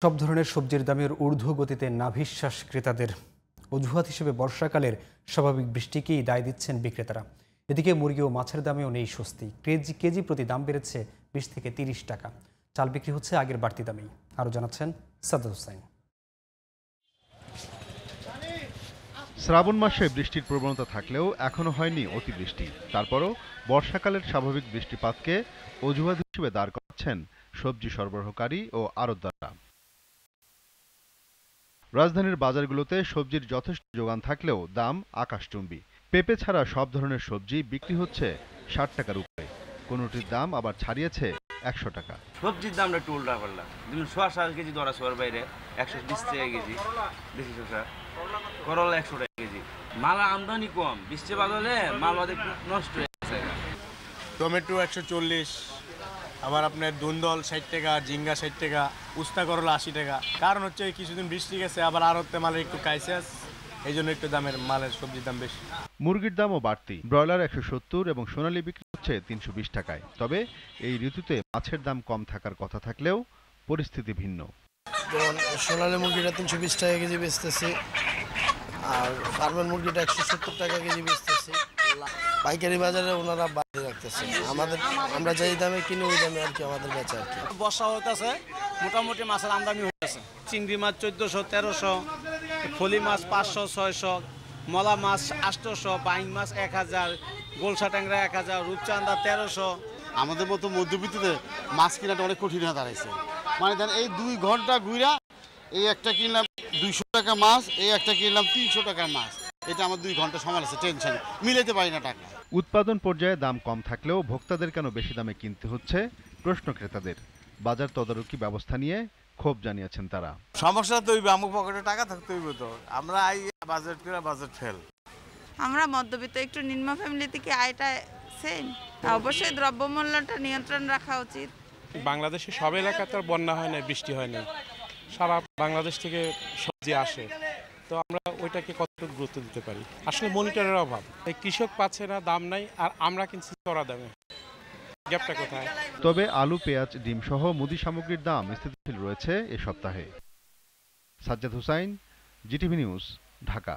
সব ধরনের সবজির দামের ঊর্ধ্বগতিতে নাভিশ্বাস ক্রেতাদের। অজুহাত হিসেবে বর্ষাকালের স্বাভাবিক বৃষ্টিকেই দায় দিচ্ছেন বিক্রেতারা। এদিকে মুরগি ও মাছের দামেও নেই স্বস্তি। কেজি প্রতি দাম বেড়েছে 20 থেকে 30 টাকা। চাল বিক্রি হচ্ছে আগের বাড়তি দামেই। আরও জানাচ্ছেন সাদ্দাত হোসেন। শ্রাবণ মাসে বৃষ্টির প্রবণতা থাকলেও এখনো হয়নি অতিবৃষ্টি। তারপরও বর্ষাকালের স্বাভাবিক বৃষ্টিপাতকে অজুহাত হিসেবে দাঁড় করাচ্ছেন সবজি সরবরাহকারী ও আড়তদাররা। রাজধানীর বাজারগুলোতে সবজির যথেষ্ট যোগান থাকলেও দাম আকাশচুম্বী। পেঁপে ছাড়া সব ধরনের সবজি বিক্রি হচ্ছে 60 টাকার উপরে, কোনোটির দাম আবার ছাড়িয়েছে 100 টাকা। সবজির দামটা একটু উল্টা পাল্লা। যেমন শসা কেজি ধরা শোয়ার বাইরে 120 টাকা কেজি, দেশি শসা, করলা 100 টাকা কেজি। মাল আমদানি কম, বৃষ্টি বাদলে মাল অনেক নষ্ট হয়ে গেছে। টমেটো 140, আবার আপনার দুন্দল 60 টাকা, ঝিঙ্গা 60 টাকা, উস্তা করলা 80 টাকা। কারণ হচ্ছে কিছুদিন বৃষ্টি গেছে, আবার আড়তে মালের একটু কাইসেস, এই জন্য একটু দামের মালের সবজির দাম বেশি। মুরগির দামও বাড়তি। ব্রয়লার 170 এবং সোনালী বিক্রি হচ্ছে 320 টাকায়। তবে এই ঋতুতে মাছের দাম কম থাকার কথা থাকলেও পরিস্থিতি ভিন্ন। যেমন সোনালী মুরগিটা 320 টাকা কেজি বেচতেছি, আর ফার্মের মুরগিটা 170 টাকা কেজি বেচতেছি। পাইকারি বাজারে ওনারা বাড়িয়ে রাখতেছে, আমরা যেই দামে কিনি ওই দামে আর কি আমাদের বেচা আর কি। বর্ষা হইতেছে, মোটামুটি মাছের আমদানি হইতেছে। চিংড়ি মাছ 1400, 1300, ফলি মাছ 500, 600, মলা মাছ 800, বাইং মাছ 1000, গোলসা ট্যাংরা 1000, রূপচাঁদা 1300। আমাদের মতো মধ্যবিত্তদের মাছ কেনাটা অনেক কঠিন হয়ে দাঁড়াইছে। মানে দেন এই 2 ঘন্টা ঘুরা এই একটা কিনলাম 200 টাকা মাছ, এই একটা কিনলাম 300 টাকার মাছ। এটা আমার 2 ঘন্টা সময় আছে, টেনশন মিলাইতে পারি না টাকা। উৎপাদন পর্যায়ে দাম কম থাকলেও ভোক্তাদের কেন বেশি দামে কিনতে হচ্ছে প্রশ্ন ক্রেতাদের। বাজার তদারকি ব্যবস্থা নিয়ে ক্ষোভ জানিয়েছেন তারা। সমস্যা তো হইবে, আমার পকেটে টাকা থাকতে হইবে তো। আমরা বাজেট করে বাজেট ফেল। আমরা মধ্যবিত্ত একটু নিম্ন ফ্যামিলি থেকে আয়টা সেম। অবশ্যই দ্রব্যমূল্যটা নিয়ন্ত্রণ রাখা উচিত। বাংলাদেশে সব এলাকাতে বন্যা হয় না, বৃষ্টি হয় না, সারা বাংলাদেশ থেকে সবজি আসে। তো আমরা ওইটাকে কতটুকু গুরুত্ব দিতে পারি? আসলে মনিটরের অভাব। এই কৃষক পাচ্ছে না, দাম নাই, আর আমরা কিনছি চড়া দামে। গ্যাপটা কোথায়? তবে আলু, পেঁয়াজ, ডিম সহ মুদি সামগ্রীর দাম স্থিতিশীল রয়েছে এ সপ্তাহে। Sajjad Hossain, GTV news, Dhaka.